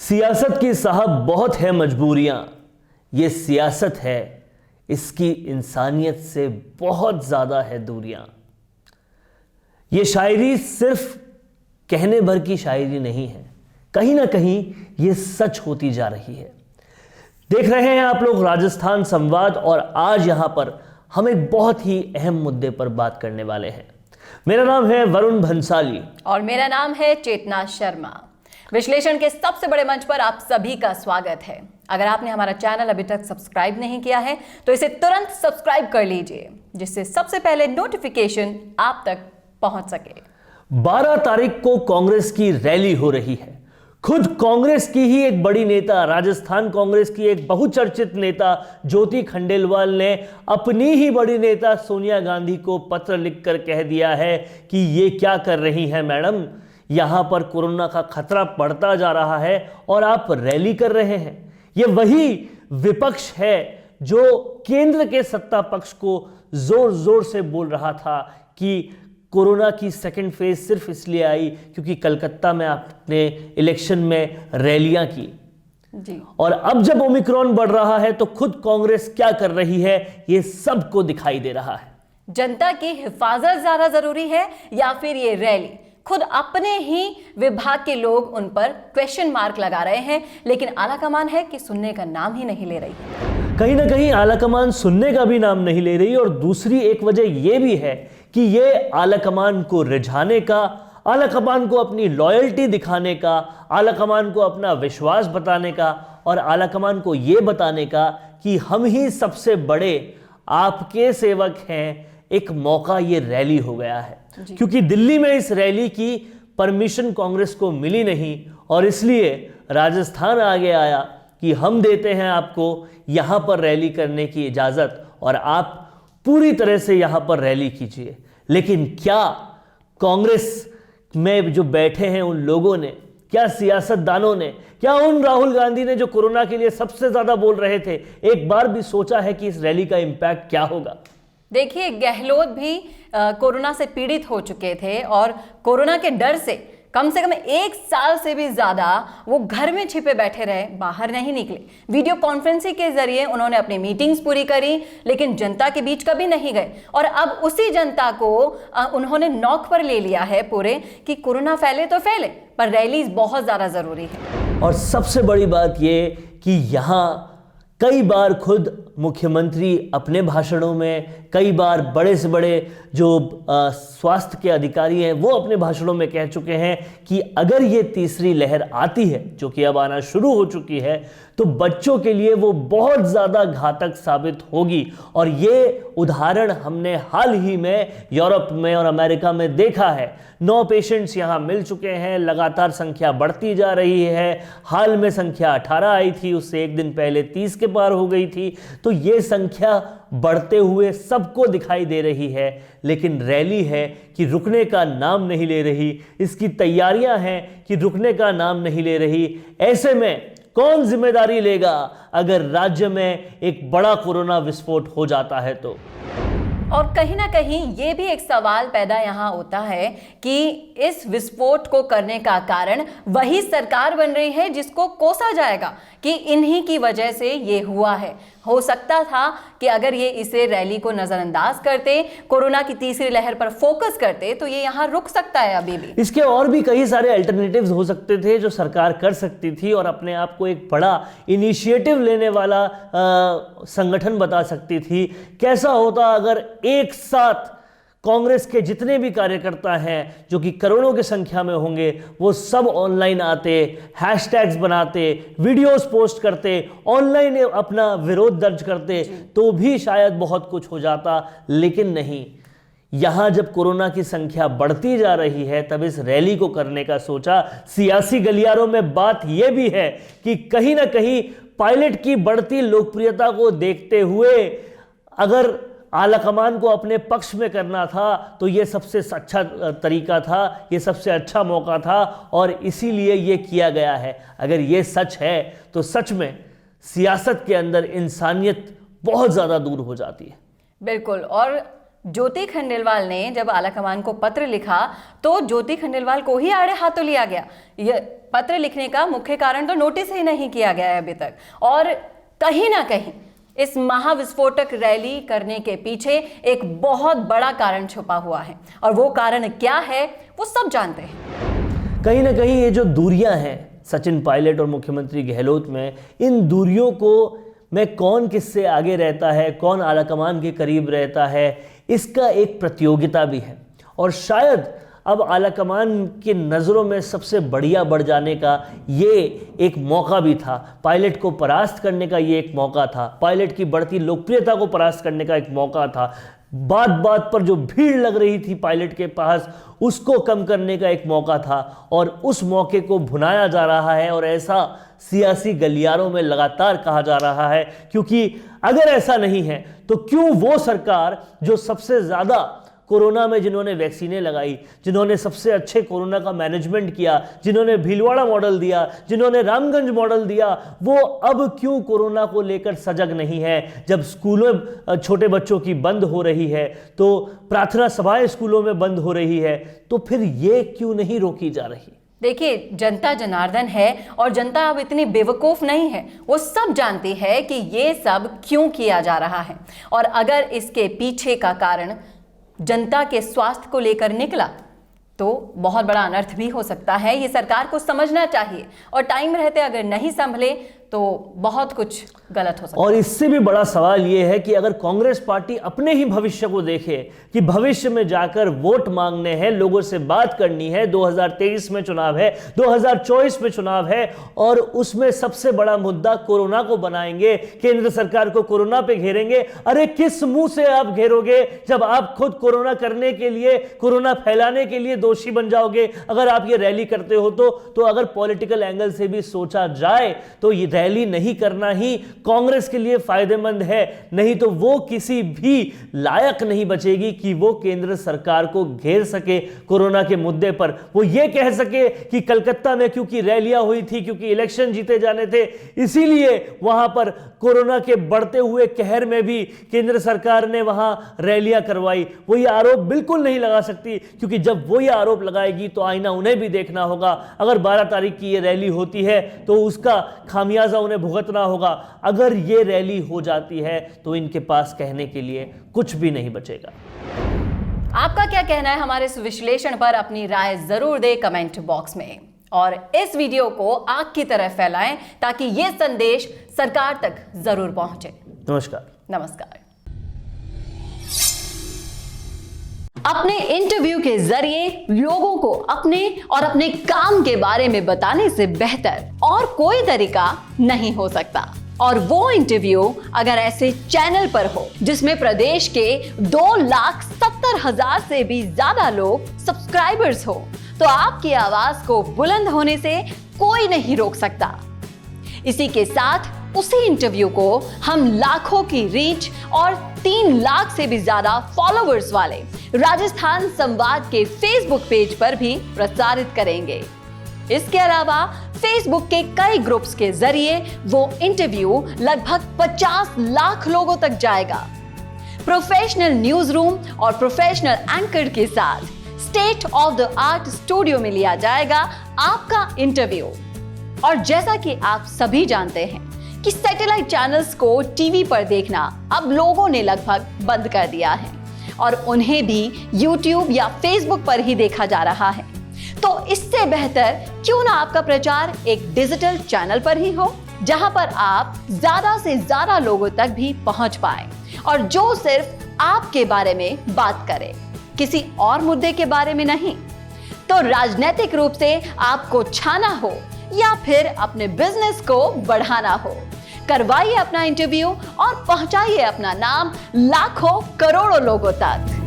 सियासत की साहब बहुत है मजबूरियां, ये सियासत है, इसकी इंसानियत से बहुत ज़्यादा है दूरियां। ये शायरी सिर्फ कहने भर की शायरी नहीं है, कहीं ना कहीं ये सच होती जा रही है। देख रहे हैं आप लोग राजस्थान संवाद, और आज यहां पर हम एक बहुत ही अहम मुद्दे पर बात करने वाले हैं। मेरा नाम है वरुण भंसाली और मेरा नाम है चेतना शर्मा। विश्लेषण के सबसे बड़े मंच पर आप सभी का स्वागत है। अगर आपने हमारा चैनल अभी तक सब्सक्राइब नहीं किया है तो इसे तुरंत सब्सक्राइब कर लीजिए, जिससे सबसे पहले नोटिफिकेशन आप तक पहुंच सके। 12 तारीख को कांग्रेस की रैली हो रही है। खुद कांग्रेस की ही एक बड़ी नेता, राजस्थान कांग्रेस की एक बहुचर्चित नेता ज्योति खंडेलवाल ने अपनी ही बड़ी नेता सोनिया गांधी को पत्र लिखकर कह दिया है कि ये क्या कर रही हैं मैडम, यहां पर कोरोना का खतरा बढ़ता जा रहा है और आप रैली कर रहे हैं। ये वही विपक्ष है जो केंद्र के सत्ता पक्ष को जोर जोर से बोल रहा था कि कोरोना की सेकंड फेज सिर्फ इसलिए आई क्योंकि कलकत्ता में आपने इलेक्शन में रैलियां की जी। और अब जब ओमिक्रॉन बढ़ रहा है तो खुद कांग्रेस क्या कर रही है ये सबको दिखाई दे रहा है। जनता की हिफाजत ज्यादा जरूरी है या फिर ये रैली? खुद अपने ही विभाग के लोग उन पर क्वेश्चन मार्क लगा रहे हैं, लेकिन आलाकमान है कि सुनने का नाम ही नहीं ले रही। कहीं ना कहीं आलाकमान सुनने का भी नाम नहीं ले रही, और दूसरी एक वजह यह भी है कि ये आलाकमान को रिझाने का, आलाकमान को अपनी लॉयल्टी दिखाने का, आलाकमान को अपना विश्वास बताने का और आलाकमान को यह बताने का कि हम ही सबसे बड़े आपके सेवक हैं, एक मौका ये रैली हो गया है। क्योंकि दिल्ली में इस रैली की परमिशन कांग्रेस को मिली नहीं और इसलिए राजस्थान आगे आया कि हम देते हैं आपको यहां पर रैली करने की इजाजत और आप पूरी तरह से यहां पर रैली कीजिए। लेकिन क्या कांग्रेस में जो बैठे हैं उन लोगों ने, क्या सियासतदानों ने, क्या उन राहुल गांधी ने जो कोरोना के लिए सबसे ज्यादा बोल रहे थे, एक बार भी सोचा है कि इस रैली का इंपैक्ट क्या होगा? देखिए, गहलोत भी कोरोना से पीड़ित हो चुके थे और कोरोना के डर से कम 1 साल से भी ज्यादा वो घर में छिपे बैठे रहे, बाहर नहीं निकले। वीडियो कॉन्फ्रेंसिंग के जरिए उन्होंने अपनी मीटिंग्स पूरी करी, लेकिन जनता के बीच कभी नहीं गए। और अब उसी जनता को उन्होंने नौक पर ले लिया है पूरे कि कोरोना फैले तो फैले, पर रैलीज बहुत ज्यादा जरूरी है। और सबसे बड़ी बात यह कि यहां कई बार खुद मुख्यमंत्री अपने भाषणों में, कई बार बड़े से बड़े जो स्वास्थ्य के अधिकारी हैं वो अपने भाषणों में कह चुके हैं कि अगर ये तीसरी लहर आती है, जो कि अब आना शुरू हो चुकी है, तो बच्चों के लिए वो बहुत ज़्यादा घातक साबित होगी। और ये उदाहरण हमने हाल ही में यूरोप में और अमेरिका में देखा है। 9 पेशेंट्स यहाँ मिल चुके हैं, लगातार संख्या बढ़ती जा रही है। हाल में संख्या 18 आई थी, उससे एक दिन पहले 30 के पार हो गई थी। तो ये संख्या बढ़ते हुए सबको दिखाई दे रही है, लेकिन रैली है कि रुकने का नाम नहीं ले रही, इसकी तैयारियां हैं कि रुकने का नाम नहीं ले रही। ऐसे में कौन जिम्मेदारी लेगा अगर राज्य में एक बड़ा कोरोना विस्फोट हो जाता है तो? और कहीं ना कहीं ये भी एक सवाल पैदा यहाँ होता है कि इस विस्फोट को करने का कारण वही सरकार बन रही है जिसको कोसा जाएगा कि इन्हीं की वजह से ये हुआ है। हो सकता था कि अगर ये इसे रैली को नजरअंदाज करते, कोरोना की तीसरी लहर पर फोकस करते, तो ये यहाँ रुक सकता है अभी भी। इसके और भी कई सारे अल्टरनेटिव्स हो सकते थे जो सरकार कर सकती थी और अपने आप को एक बड़ा इनिशिएटिव लेने वाला संगठन बता सकती थी। कैसा होता अगर एक साथ कांग्रेस के जितने भी कार्यकर्ता हैं, जो कि करोड़ों की संख्या में होंगे, वो सब ऑनलाइन आते, हैशटैग्स बनाते, वीडियोस पोस्ट करते, ऑनलाइन अपना विरोध दर्ज करते, तो भी शायद बहुत कुछ हो जाता। लेकिन नहीं, यहां जब कोरोना की संख्या बढ़ती जा रही है तब इस रैली को करने का सोचा। सियासी गलियारों में बात यह भी है कि कहीं ना कहीं पायलट की बढ़ती लोकप्रियता को देखते हुए अगर आलाकमान को अपने पक्ष में करना था तो ये सबसे अच्छा तरीका था, ये सबसे अच्छा मौका था और इसीलिए ये किया गया है। अगर ये सच है तो सच में सियासत के अंदर इंसानियत बहुत ज़्यादा दूर हो जाती है। बिल्कुल। और ज्योति खंडेलवाल ने जब आलाकमान को पत्र लिखा तो ज्योति खंडेलवाल को ही आड़े हाथों लिया गया। यह पत्र लिखने का मुख्य कारण तो नोटिस ही नहीं किया गया है अभी तक, और कहीं ना कहीं इस महाविस्फोटक रैली करने के पीछे एक बहुत बड़ा कारण छुपा हुआ है, और वो कारण क्या है वो सब जानते हैं। कहीं ना कहीं ये जो दूरियां हैं सचिन पायलट और मुख्यमंत्री गहलोत में, इन दूरियों को में कौन किससे आगे रहता है, कौन आलाकमान के करीब रहता है, इसका एक प्रतियोगिता भी है। और शायद अब आलाकमान की नज़रों में सबसे बढ़िया बढ़ जाने का ये एक मौका भी था, पायलट को परास्त करने का ये एक मौका था, पायलट की बढ़ती लोकप्रियता को परास्त करने का एक मौका था, बात बात पर जो भीड़ लग रही थी पायलट के पास उसको कम करने का एक मौका था, और उस मौके को भुनाया जा रहा है और ऐसा सियासी गलियारों में लगातार कहा जा रहा है। क्योंकि अगर ऐसा नहीं है तो क्यों वो सरकार जो सबसे ज़्यादा कोरोना में जिन्होंने वैक्सीनें लगाई, जिन्होंने सबसे अच्छे कोरोना का मैनेजमेंट किया, जिन्होंने भीलवाड़ा मॉडल दिया, जिन्होंने रामगंज मॉडल दिया, वो अब क्यों कोरोना को लेकर सजग नहीं है? जब स्कूलों छोटे बच्चों की बंद हो रही है, तो प्रार्थना सभाएं स्कूलों में बंद हो रही है, तो फिर ये क्यों नहीं रोकी जा रही? देखिए, जनता जनार्दन है और जनता अब इतनी बेवकूफ़ नहीं है, वो सब जानती है कि ये सब क्यों किया जा रहा है। और अगर इसके पीछे का कारण जनता के स्वास्थ्य को लेकर निकला तो बहुत बड़ा अनर्थ भी हो सकता है। ये सरकार को समझना चाहिए, और टाइम रहते अगर नहीं संभले तो बहुत कुछ गलत हो सकता है। और इससे भी बड़ा सवाल ये है कि अगर कांग्रेस पार्टी अपने ही भविष्य को देखे कि भविष्य में जाकर वोट मांगने हैं, लोगों से बात करनी है, 2023 में चुनाव है, 2024 में चुनाव है, और उसमें सबसे बड़ा मुद्दा कोरोना को बनाएंगे, केंद्र सरकार को कोरोना पे घेरेंगे। अरे किस मुंह से आप घेरोगे जब आप खुद कोरोना करने के लिए, कोरोना फैलाने के लिए दोषी बन जाओगे? अगर आप ये रैली करते हो तो अगर पॉलिटिकल एंगल से भी सोचा जाए तो ये रैली नहीं करना ही कांग्रेस के लिए फायदेमंद है, नहीं तो वो किसी भी लायक नहीं बचेगी कि वो केंद्र सरकार को घेर सके कोरोना के मुद्दे पर। वो ये कह सके कि कलकत्ता में क्योंकि रैलियां हुई थी, क्योंकि इलेक्शन जीते जाने थे, इसीलिए वहां पर कोरोना के बढ़ते हुए कहर में भी केंद्र सरकार ने वहां रैलियां करवाई। वो ये आरोप बिल्कुल नहीं लगा सकती, क्योंकि जब वो ये आरोप लगाएगी तो आईना उन्हें भी देखना होगा। अगर 12 तारीख की ये रैली होती है तो उसका खामियाजा उन्हें भुगतना होगा। अगर ये रैली हो जाती है तो इनके पास कहने के लिए कुछ भी नहीं बचेगा। आपका क्या कहना है हमारे इस विश्लेषण पर? अपनी राय जरूर दें कमेंट बॉक्स में, और इस वीडियो को आग की तरह फैलाएं ताकि ये संदेश सरकार तक जरूर पहुंचे। नमस्कार। अपने इंटरव्यू के जरिए लोगों को अपने और अपने काम के बारे में बताने से बेहतर और कोई तरीका नहीं हो सकता। और वो इंटरव्यू अगर ऐसे चैनल पर हो जिसमें प्रदेश के 2,70,000 से भी ज्यादा लोग सब्सक्राइबर्स हो, तो आपकी आवाज को बुलंद होने से कोई नहीं रोक सकता। इसी के साथ उसी इंटरव्यू को हम लाखों की रीच और 3 लाख से भी ज्यादा फॉलोअर्स वाले राजस्थान संवाद के फेसबुक पेज पर भी प्रसारित करेंगे। इसके अलावा फेसबुक के कई ग्रुप्स के जरिए वो इंटरव्यू लगभग 50 लाख लोगों तक जाएगा। प्रोफेशनल न्यूज रूम और प्रोफेशनल एंकर के साथ state of the art studio में लिया जाएगा आपका इंटरव्यू। और जैसा कि आप सभी जानते हैं कि सैटेलाइट चैनल्स को टीवी पर देखना अब लोगों ने लगभग बंद कर दिया है, और उन्हें भी YouTube या Facebook पर ही देखा जा रहा है। तो इससे बेहतर क्यों ना आपका प्रचार एक डिजिटल चैनल पर ही हो, जहां पर आप ज्यादा से ज्यादा लोगों तक भी पहुंच पाए, और जो सिर्फ आपके बारे में बात करे, किसी और मुद्दे के बारे में नहीं। तो राजनीतिक रूप से आपको छाना हो या फिर अपने बिजनेस को बढ़ाना हो, करवाइए अपना इंटरव्यू और पहुंचाइए अपना नाम लाखों करोड़ों लोगों तक।